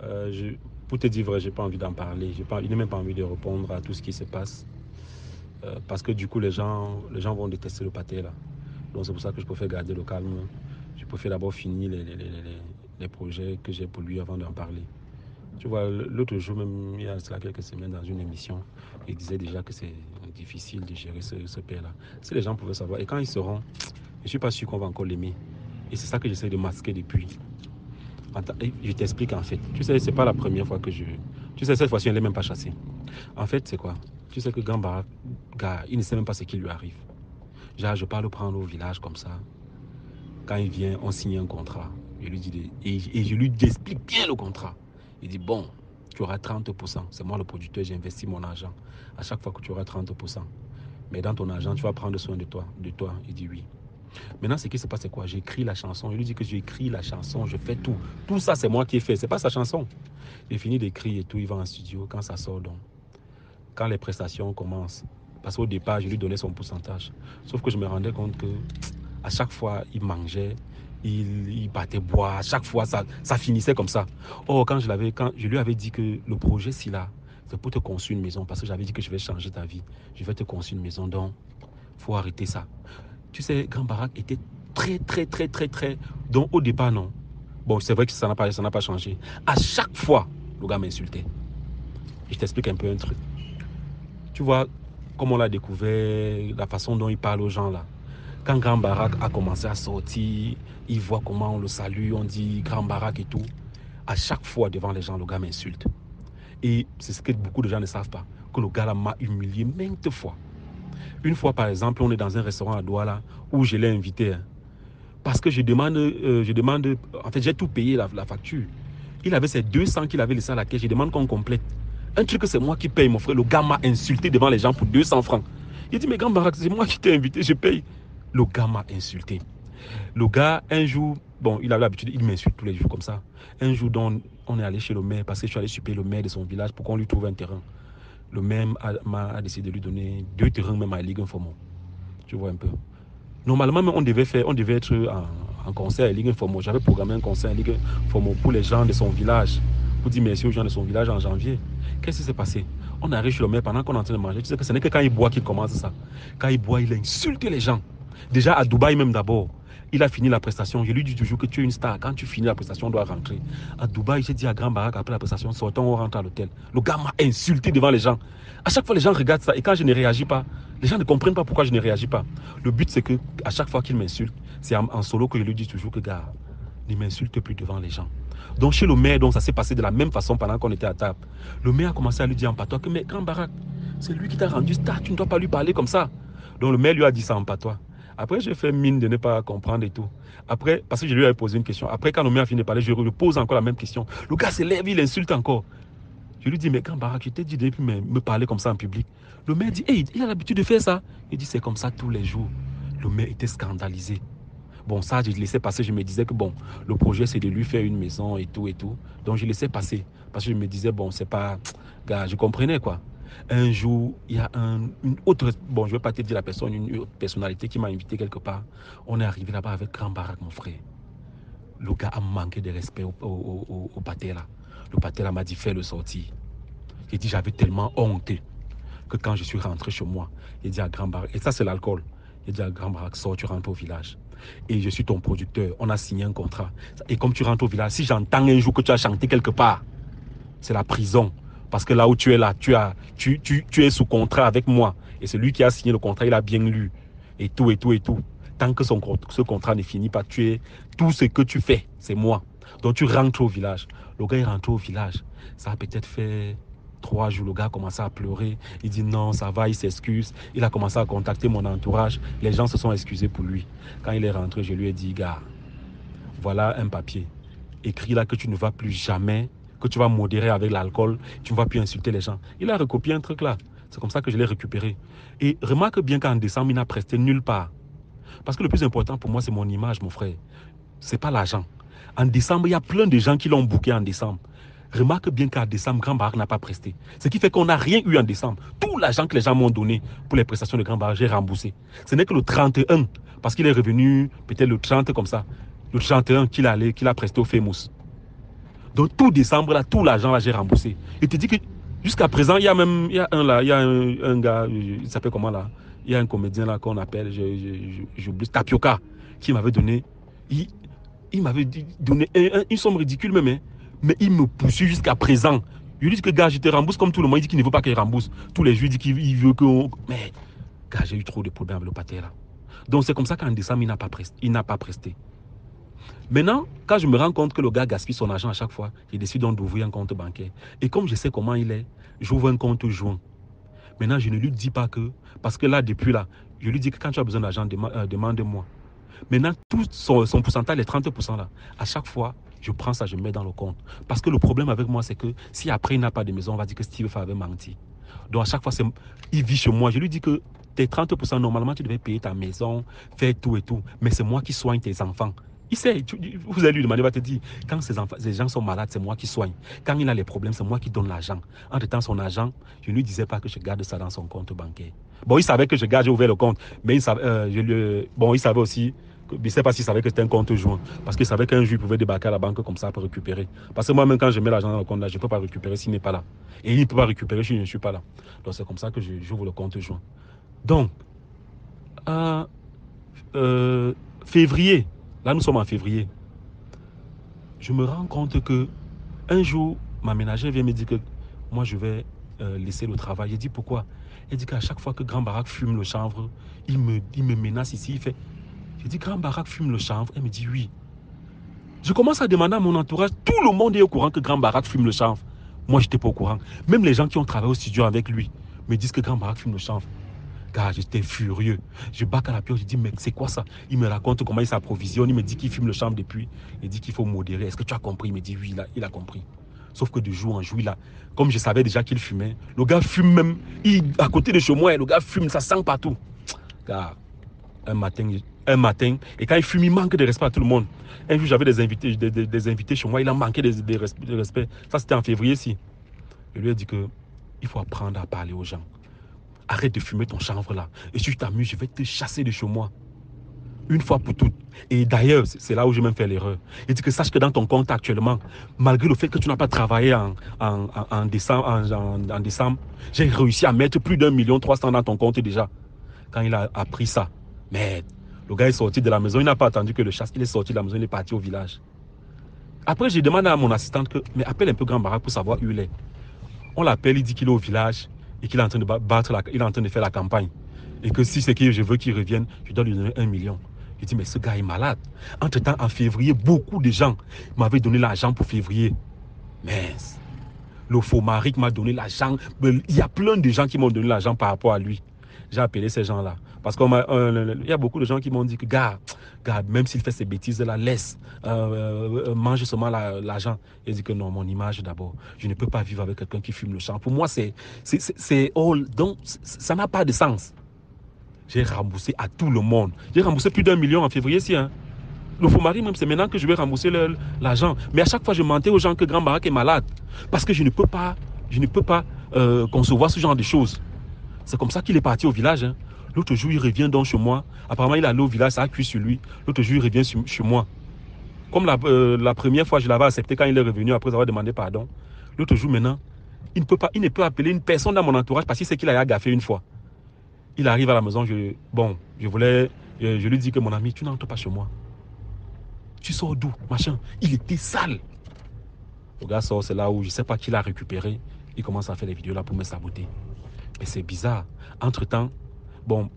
Je, pour te dire vrai, j'ai pas envie d'en parler. Je n'ai même pas envie de répondre à tout ce qui se passe. Parce que du coup, les gens vont détester le pâté là. Donc c'est pour ça que je préfère garder le calme. Je préfère d'abord finir les projets que j'ai pour lui avant d'en parler. Tu vois, l'autre jour, même il y a cela quelques semaines, dans une émission, il disait déjà que c'est difficile de gérer ce père-là. Si les gens pouvaient savoir, et quand ils seront, je ne suis pas sûr qu'on va encore l'aimer. Et c'est ça que j'essaie de masquer depuis. Je t'explique en fait. Tu sais, c'est pas la première fois que je. Tu sais, cette fois-ci, elle n'est même pas chassée. En fait, c'est quoi? Tu sais que Gamba, gars, il ne sait même pas ce qui lui arrive. Genre, je pars le prendre au village comme ça. Quand il vient, on signe un contrat. Je lui dis et je lui explique bien le contrat. Il dit, bon, tu auras 30%. C'est moi le producteur, j'ai investi mon argent. À chaque fois que tu auras 30%. Mais dans ton argent, tu vas prendre soin de toi. De toi. Il dit oui. Maintenant, ce qui se passe, c'est quoi? J'écris la chanson. Je lui dis que j'écris la chanson, je fais tout. Tout ça, c'est moi qui ai fait. C'est pas sa chanson. J'ai fini d'écrire et tout. Il va en studio. Quand ça sort, donc, quand les prestations commencent, parce qu'au départ, je lui donnais son pourcentage. Sauf que je me rendais compte que à chaque fois, il mangeait, il battait bois. À chaque fois, ça finissait comme ça. Or, quand je lui avais dit que le projet, si là, c'est pour te construire une maison, parce que j'avais dit que je vais changer ta vie. Je vais te construire une maison, donc, il faut arrêter ça. Tu sais, Grand Barack était très, très, très, très, très. Donc, au départ, non. Bon, c'est vrai que ça n'a pas changé. À chaque fois, le gars m'insultait. Et je t'explique un peu un truc. Tu vois, comme on l'a découvert, la façon dont il parle aux gens là. Quand Grand Barack a commencé à sortir, il voit comment on le salue, on dit Grand Barack et tout. À chaque fois devant les gens, le gars m'insulte. Et c'est ce que beaucoup de gens ne savent pas, que le gars là m'a humilié maintes fois. Une fois, par exemple, on est dans un restaurant à Douala où je l'ai invité. Parce que en fait, j'ai tout payé la facture. Il avait ses 200 qu'il avait laissé à la caisse, je demande qu'on complète. Un truc que c'est moi qui paye, mon frère. Le gars m'a insulté devant les gens pour 200 francs. Il dit, mais Grand Barack, c'est moi qui t'ai invité, je paye. Le gars m'a insulté. Le g'a, un jour, bon, il avait l'habitude, il m'insulte tous les jours comme ça. Un jour, donc, on est allé chez le maire, parce que je suis allé supplier le maire de son village pour qu'on lui trouve un terrain. Le maire m'a décidé de lui donner 2 terrains, même à Ligue Informo. Tu vois un peu. Normalement, on devait être en concert à Ligue Informo. J'avais programmé un concert à Ligue Informo pour les gens de son village, pour dire merci aux gens de son village en janvier. Qu'est-ce qui s'est passé? On arrive chez le maire pendant qu'on est en train de manger. Tu sais que ce n'est que quand il boit qu'il commence ça. Quand il boit, il a insulté les gens. Déjà à Dubaï même d'abord. Il a fini la prestation. Je lui dis toujours que tu es une star. Quand tu finis la prestation, on doit rentrer. À Dubaï, j'ai dit à Grand Barack après la prestation, sortons, on rentre à l'hôtel. Le gars m'a insulté devant les gens. À chaque fois, les gens regardent ça. Et quand je ne réagis pas, les gens ne comprennent pas pourquoi je ne réagis pas. Le but, c'est que à chaque fois qu'il m'insulte, c'est en solo que je lui dis toujours que, gars, ne m'insulte plus devant les gens. Donc chez le maire, donc, ça s'est passé de la même façon pendant qu'on était à table. Le maire a commencé à lui dire en patois que, mais Grand Barack, c'est lui qui t'a rendu star, tu ne dois pas lui parler comme ça. Donc le maire lui a dit ça en patois. Après, j'ai fait mine de ne pas comprendre et tout. Après, parce que je lui avais posé une question. Après, quand le maire a fini de parler, je lui pose encore la même question. Le gars se lève, il insulte encore. Je lui dis, mais Grand Barack, je t'ai dit de ne plus me parler comme ça en public. Le maire dit, hey, il a l'habitude de faire ça. Il dit, c'est comme ça tous les jours. Le maire était scandalisé. Bon, ça, je laissais passer. Je me disais que, bon, le projet, c'est de lui faire une maison et tout et tout. Donc, je laissais passer. Parce que je me disais, bon, c'est pas... Gars, je comprenais, quoi. Un jour, il y a une autre... Bon, je ne vais pas te dire la personne, une autre personnalité qui m'a invité quelque part. On est arrivé là-bas avec Grand Barack, mon frère. Le gars a manqué de respect au pâté, là. Le pâté, là, m'a dit, fais le sortir. J'ai dit, j'avais tellement honte que quand je suis rentré chez moi, j'ai dit à Grand Barack, et ça, c'est l'alcool. J'ai dit à Grand Barack, sors, tu rentres au village. Et je suis ton producteur. On a signé un contrat. Et comme tu rentres au village, si j'entends un jour que tu as chanté quelque part, c'est la prison. Parce que là où tu es là, tu es sous contrat avec moi. Et celui qui a signé le contrat, il a bien lu. Et tout, et tout, et tout. Tant que ce contrat ne finit pas, tout ce que tu fais, c'est moi. Donc tu rentres au village. Le gars est rentré au village. Ça a peut-être fait 3 jours. Le gars a commencé à pleurer. Il dit non, ça va, il s'excuse. Il a commencé à contacter mon entourage. Les gens se sont excusés pour lui. Quand il est rentré, je lui ai dit, gars, voilà un papier. Écris là que tu ne vas plus jamais, que tu vas modérer avec l'alcool, tu ne vas plus insulter les gens. Il a recopié un truc là. C'est comme ça que je l'ai récupéré. Et remarque bien qu'en décembre, il n'a presté nulle part. Parce que le plus important pour moi, c'est mon image, mon frère. Ce n'est pas l'argent. En décembre, il y a plein de gens qui l'ont booké en décembre. Remarque bien qu'en décembre, Grand Barack n'a pas presté. Ce qui fait qu'on n'a rien eu en décembre. Tout l'argent que les gens m'ont donné pour les prestations de Grand Barack, j'ai remboursé. Ce n'est que le 31, parce qu'il est revenu peut-être le 30 comme ça. Le 31 qu'il a presté au Famous. Donc tout décembre, là, tout l'argent, là, j'ai remboursé. Il te dit que jusqu'à présent, il y a même, il y a un là, il y a un gars, il s'appelle comment là? Il y a un comédien là qu'on appelle, j'oublie, Tapioca, qui m'avait donné, il, il m'avait donné une somme ridicule même, hein, mais il me poursuit jusqu'à présent. Je lui dis que gars, je te rembourse comme tout le monde. Il dit qu'il ne veut pas qu'il rembourse. Tous les jours, il dit qu'il veut que... Mais, gars, j'ai eu trop de problèmes avec le pâté là. Donc c'est comme ça qu'en décembre, il n'a pas presté. Maintenant, quand je me rends compte que le gars gaspille son argent à chaque fois, je décide donc d'ouvrir un compte bancaire. Et comme je sais comment il est, j'ouvre un compte joint. Maintenant, je ne lui dis pas que... Parce que là, depuis là, je lui dis que quand tu as besoin d'argent, demande-moi. Maintenant, tout son pourcentage, les 30% là, à chaque fois, je prends ça, je mets dans le compte. Parce que le problème avec moi, c'est que si après il n'a pas de maison, on va dire que Steve avait menti. Donc à chaque fois, il vit chez moi. Je lui dis que tes 30%, normalement, tu devais payer ta maison, faire tout et tout. Mais c'est moi qui soigne tes enfants. Il sait, vous allez lui demander, il va te dire, quand ces gens sont malades, c'est moi qui soigne. Quand il a les problèmes, c'est moi qui donne l'argent. Entre-temps, son argent, je ne lui disais pas que je garde ça dans son compte bancaire. Bon, il savait que j'ai ouvert le compte, mais il savait, il savait aussi, je ne sais pas s'il savait que c'était un compte joint, parce qu'il savait qu'un jour, il pouvait débarquer à la banque comme ça pour récupérer. Parce que moi-même, quand je mets l'argent dans le compte, là, je ne peux pas récupérer s'il n'est pas là. Et il ne peut pas récupérer si je ne suis pas là. Donc, c'est comme ça que j'ouvre le compte joint. Donc, février, là, nous sommes en février. Je me rends compte que un jour, ma ménagère vient me dire que moi, je vais laisser le travail. J'ai dit pourquoi? Elle dit qu'à chaque fois que Grand Barack fume le chanvre, il me menace ici. Il fait... J'ai dit, Grand Barack fume le chanvre. Elle me dit oui. Je commence à demander à mon entourage. Tout le monde est au courant que Grand Barack fume le chanvre. Moi, je n'étais pas au courant. Même les gens qui ont travaillé au studio avec lui me disent que Grand Barack fume le chanvre. Car j'étais furieux. Je bac à la pioche, je dis, mais c'est quoi ça? Il me raconte comment il s'approvisionne. Il me dit qu'il fume le chanvre depuis. Il dit qu'il faut modérer. Est-ce que tu as compris? Il me dit oui, il a compris. Sauf que de jour en jour, comme je savais déjà qu'il fumait, le gars fume même. À côté de chez moi, le gars fume, ça sent partout. Car un matin, et quand il fume, il manque de respect à tout le monde. Un jour, j'avais des invités chez moi, il a manqué de respect. Ça, c'était en février-ci. Je lui ai dit que il faut apprendre à parler aux gens. Arrête de fumer ton chanvre là. Et si tu t'amuses, je vais te chasser de chez moi. Une fois pour toutes. Et d'ailleurs, c'est là où j'ai même fait l'erreur. Il dit que sache que dans ton compte actuellement, malgré le fait que tu n'as pas travaillé en décembre, j'ai réussi à mettre plus d'1,3 million dans ton compte déjà. Quand il a appris ça, mais le gars est sorti de la maison, il n'a pas attendu que le chasse, il est sorti de la maison, il est parti au village. Après, j'ai demandé à mon assistante que, mais appelle un peu Grand Barack pour savoir où il est. On l'appelle, il dit qu'il est au village et qu'il est en train de il est en train de faire la campagne. Et que si c'est que je veux qu'il revienne, je dois lui donner 1 million. Je dis, mais ce gars est malade. Entre-temps, en février, beaucoup de gens m'avaient donné l'argent pour février. Mais le faux mari m'a donné l'argent. Il y a plein de gens qui m'ont donné l'argent par rapport à lui. J'ai appelé ces gens-là. Parce qu'il y a beaucoup de gens qui m'ont dit que, gars, même s'il fait ces bêtises-là, laisse, mange seulement l'argent. Il dit que non, mon image d'abord. Je ne peux pas vivre avec quelqu'un qui fume le champ. Pour moi, donc, ça n'a pas de sens. J'ai remboursé à tout le monde. J'ai remboursé plus d'1 million en février-ci. Hein. Le faux mari, même, c'est maintenant que je vais rembourser l'argent. Mais à chaque fois, je mentais aux gens que Grand Barack est malade. Parce que je ne peux pas concevoir ce genre de choses. C'est comme ça qu'il est parti au village. Hein. L'autre jour, il revient donc chez moi. Apparemment, il est allé au village, ça a cuit sur lui. L'autre jour, il revient chez moi. Comme la première fois, je l'avais accepté quand il est revenu après avoir demandé pardon. L'autre jour, maintenant, il ne peut appeler une personne dans mon entourage parce qu'il sait qu'il a gaffé une fois. Il arrive à la maison, je lui dis que mon ami, tu n'entres pas chez moi. Tu sors d'où, machin? Il était sale. Le gars sort, c'est là où je ne sais pas qui l'a récupéré. Il commence à faire des vidéos là pour me saboter. Mais c'est bizarre. Entre-temps,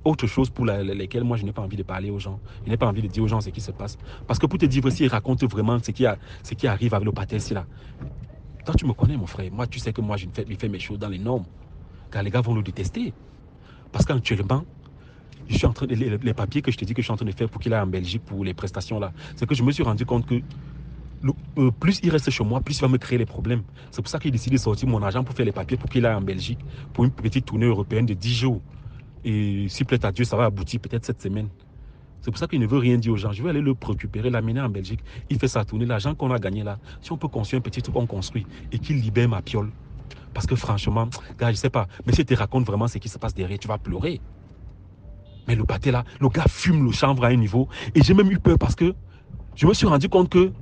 autre chose pour lesquelles moi je n'ai pas envie de parler aux gens. Je n'ai pas envie de dire aux gens ce qui se passe. Parce que pour te dire aussi, il raconte vraiment ce qui arrive avec le pâté là. Toi, tu me connais, mon frère. Moi, tu sais que moi, je fais mes choses dans les normes. Car les gars vont le détester. Parce qu'actuellement, je suis en train les papiers que je te dis que je suis en train de faire pour qu'il aille en Belgique pour les prestations là, c'est que je me suis rendu compte que plus il reste chez moi, plus il va me créer les problèmes. C'est pour ça qu'il décide de sortir mon argent pour faire les papiers pour qu'il aille en Belgique pour une petite tournée européenne de 10 jours. Et s'il plaît à Dieu, ça va aboutir peut-être cette semaine. C'est pour ça qu'il ne veut rien dire aux gens. Je vais aller le récupérer, l'amener en Belgique. Il fait sa tournée. L'argent qu'on a gagné là, si on peut construire un petit truc, on construit. Et qu'il libère ma piole. Parce que franchement, gars, je sais pas. Mais si tu te racontes vraiment ce qui se passe derrière, tu vas pleurer. Mais le pâté là, le gars fume le chanvre à un niveau. Et j'ai même eu peur parce que je me suis rendu compte que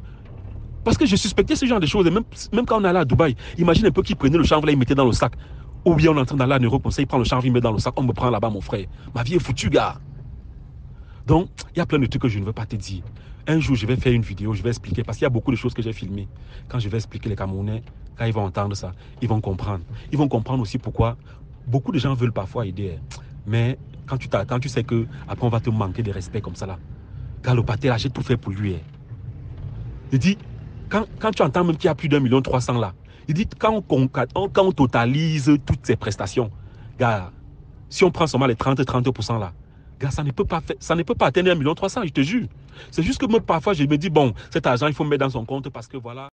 Parce que je suspectais ce genre de choses. Et même quand on allait à Dubaï, imagine un peu qu'il prenait le chanvre là, il mettait dans le sac. Ou bien on est en train d'aller à Europe, comme ça, il prend le chanvre, il met dans le sac, on me prend là-bas, mon frère. Ma vie est foutue, gars. Donc, il y a plein de trucs que je ne veux pas te dire. Un jour, je vais faire une vidéo, je vais expliquer, parce qu'il y a beaucoup de choses que j'ai filmées. Quand je vais expliquer les Camerounais, quand ils vont entendre ça, ils vont comprendre. Ils vont comprendre aussi pourquoi beaucoup de gens veulent parfois aider. Mais quand tu sais que après on va te manquer de respect comme ça là, quand le pâté là, j'ai tout fait pour lui. Il dit, quand tu entends même qu'il y a plus d'1,3 million là, il dit, quand on totalise toutes ces prestations, gars, si on prend seulement les 30% là, gars, ça ne peut pas atteindre 1,3 million, je te jure. C'est juste que moi, parfois, je me dis, bon, cet argent, il faut me mettre dans son compte parce que voilà.